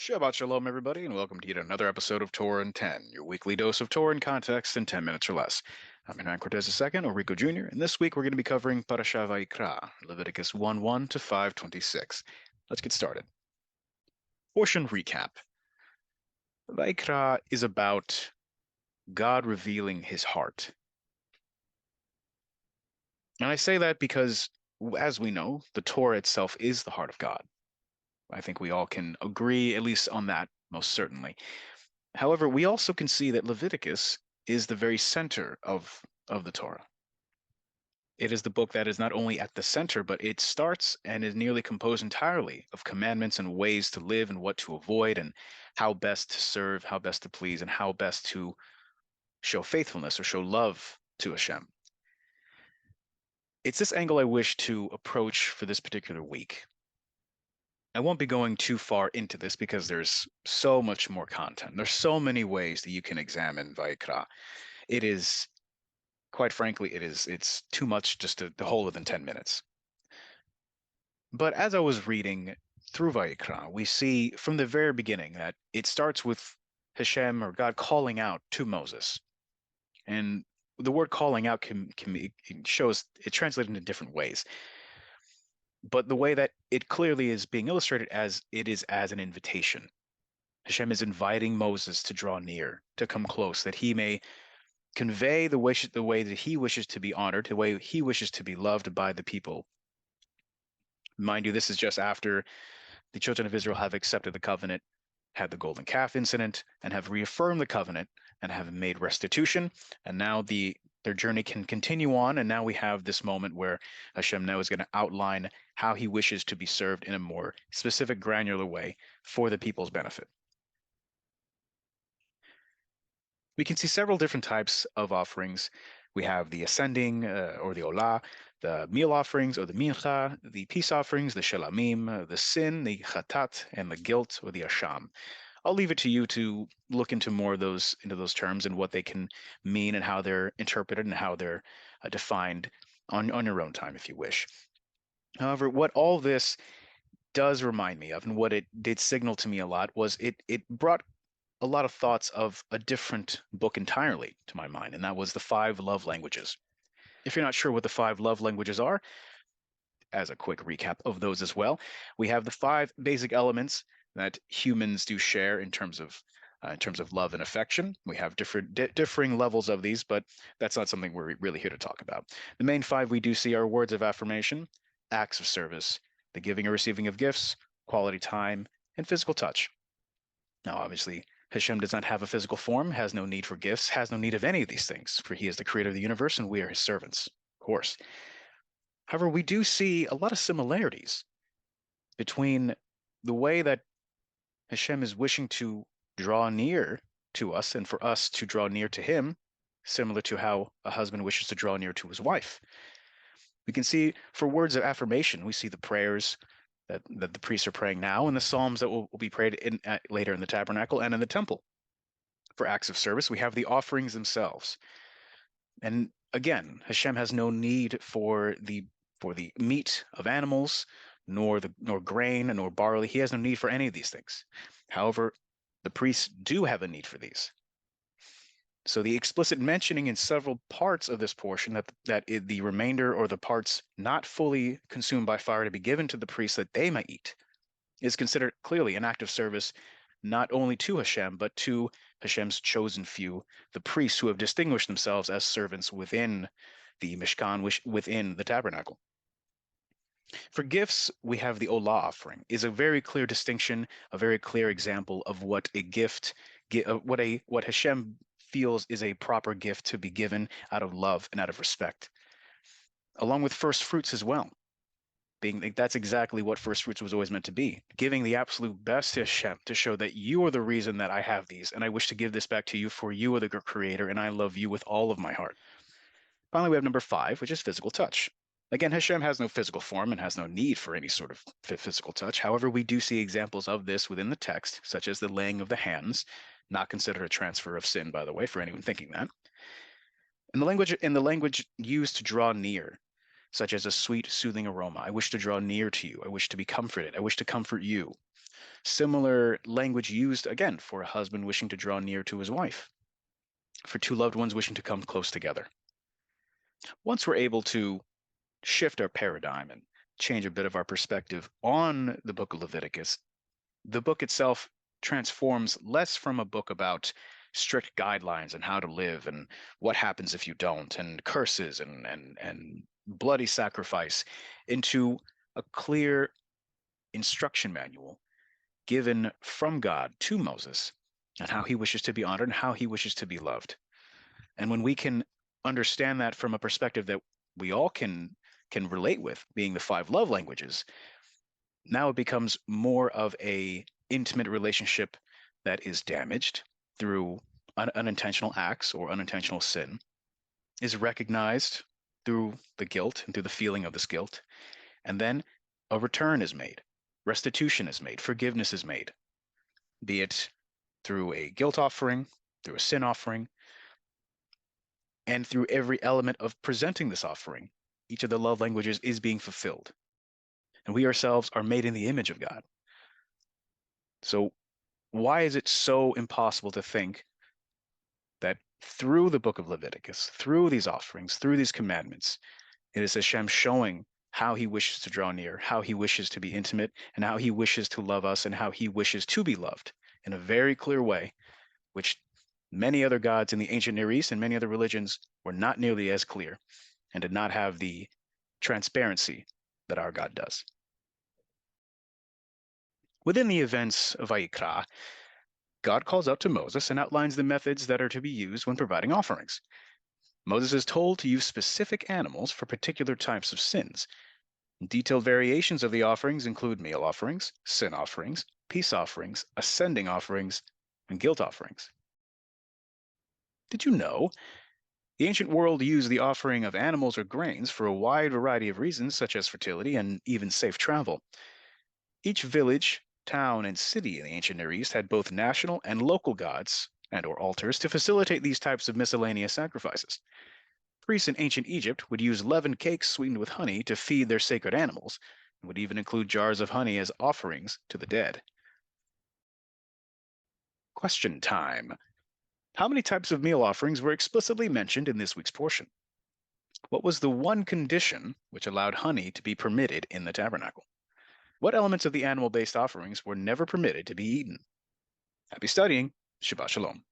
Shabbat Shalom, everybody, and welcome to yet another episode of Torah in 10, your weekly dose of Torah in context in 10 minutes or less. I'm Hernan Cortez II, or Rico Jr., and this week we're going to be covering Parasha Vayikra, Leviticus 1:1 to 5:26. Let's get started. Portion recap. Vayikra is about God revealing his heart. And I say that because, as we know, the Torah itself is the heart of God. I think we all can agree, at least on that, most certainly. However, we also can see that Leviticus is the very center of the Torah. It is the book that is not only at the center, but it starts and is nearly composed entirely of commandments and ways to live and what to avoid and how best to serve, how best to please, and how best to show faithfulness or show love to Hashem. It's this angle I wish to approach for this particular week. I won't be going too far into this because there's so much more content. There's so many ways that you can examine Vayikra. It is, quite frankly, it's too much just to hold within 10 minutes. But as I was reading through Vayikra, we see from the very beginning that it starts with Hashem or God calling out to Moses. And the word calling out can be, it shows it translated in different ways. But the way that it clearly is being illustrated as it is as an invitation. Hashem is inviting Moses to draw near, to come close, that he may convey the way that he wishes to be honored, the way he wishes to be loved by the people. Mind you, this is just after the children of Israel have accepted the covenant, had the golden calf incident, and have reaffirmed the covenant and have made restitution. And now their journey can continue on. And now we have this moment where Hashem now is going to outline how he wishes to be served in a more specific, granular way for the people's benefit. We can see several different types of offerings. We have the ascending or the olah, the meal offerings or the mincha, the peace offerings, the shelamim, the sin, the chatat, and the guilt or the asham. I'll leave it to you to look into more of those into those terms and what they can mean and how they're interpreted and how they're defined on your own time if you wish. However, what all this does remind me of and what it did signal to me a lot was it brought a lot of thoughts of a different book entirely to my mind, and that was the five love languages. If you're not sure what the five love languages are, as a quick recap of those as well, we have the five basic elements that humans do share in terms of love and affection. We have differing levels of these, but that's not something we're really here to talk about. The main five we do see are words of affirmation, acts of service, the giving or receiving of gifts, quality time, and physical touch. Now, obviously, Hashem does not have a physical form, has no need for gifts, has no need of any of these things, for he is the creator of the universe and we are his servants, of course. However, we do see a lot of similarities between the way that Hashem is wishing to draw near to us and for us to draw near to him, similar to how a husband wishes to draw near to his wife. We can see for words of affirmation, we see the prayers that the priests are praying now and the psalms that will be prayed later in the tabernacle and in the temple. For acts of service, we have the offerings themselves. And again, Hashem has no need for the meat of animals, nor grain, nor barley. He has no need for any of these things. However, the priests do have a need for these. So the explicit mentioning in several parts of this portion that the remainder or the parts not fully consumed by fire to be given to the priests that they may eat is considered clearly an act of service not only to Hashem, but to Hashem's chosen few, the priests who have distinguished themselves as servants within the Mishkan, within the tabernacle. For gifts, we have the Olah offering, is a very clear distinction, a very clear example of what a gift, what Hashem feels is a proper gift to be given out of love and out of respect, along with first fruits as well. That's exactly what first fruits was always meant to be, giving the absolute best to Hashem to show that you are the reason that I have these, and I wish to give this back to you, for you are the creator, and I love you with all of my heart. Finally, we have number 5, which is physical touch. Again, Hashem has no physical form and has no need for any sort of physical touch. However, we do see examples of this within the text, such as the laying of the hands, not considered a transfer of sin, by the way, for anyone thinking that. In the language used to draw near, such as a sweet, soothing aroma. I wish to draw near to you. I wish to be comforted. I wish to comfort you. Similar language used again for a husband wishing to draw near to his wife, for two loved ones wishing to come close together. Once we're able to shift our paradigm and change a bit of our perspective on the book of Leviticus, the book itself transforms less from a book about strict guidelines on how to live and what happens if you don't, and curses and bloody sacrifice, into a clear instruction manual given from God to Moses on how he wishes to be honored and how he wishes to be loved. And when we can understand that from a perspective that we all can relate with, being the five love languages, now it becomes more of a intimate relationship that is damaged through unintentional acts or unintentional sin, is recognized through the guilt and through the feeling of this guilt, and then a return is made, restitution is made, forgiveness is made, be it through a guilt offering, through a sin offering, and through every element of presenting this offering. Each of the love languages is being fulfilled, and we ourselves are made in the image of God. So why is it so impossible to think that through the book of Leviticus, through these offerings, through these commandments, it is Hashem showing how he wishes to draw near, how he wishes to be intimate, and how he wishes to love us, and how he wishes to be loved in a very clear way, which many other gods in the ancient Near East and many other religions were not nearly as clear and did not have the transparency that our God does. Within the events of Vayikra, God calls out to Moses and outlines the methods that are to be used when providing offerings. Moses is told to use specific animals for particular types of sins. Detailed variations of the offerings include meal offerings, sin offerings, peace offerings, ascending offerings, and guilt offerings. Did you know the ancient world used the offering of animals or grains for a wide variety of reasons, such as fertility and even safe travel? Each village, town, and city in the ancient Near East had both national and local gods and or altars to facilitate these types of miscellaneous sacrifices. Priests in ancient Egypt would use leavened cakes sweetened with honey to feed their sacred animals, and would even include jars of honey as offerings to the dead. Question time. How many types of meal offerings were explicitly mentioned in this week's portion? What was the one condition which allowed honey to be permitted in the tabernacle? What elements of the animal-based offerings were never permitted to be eaten? Happy studying. Shabbat Shalom.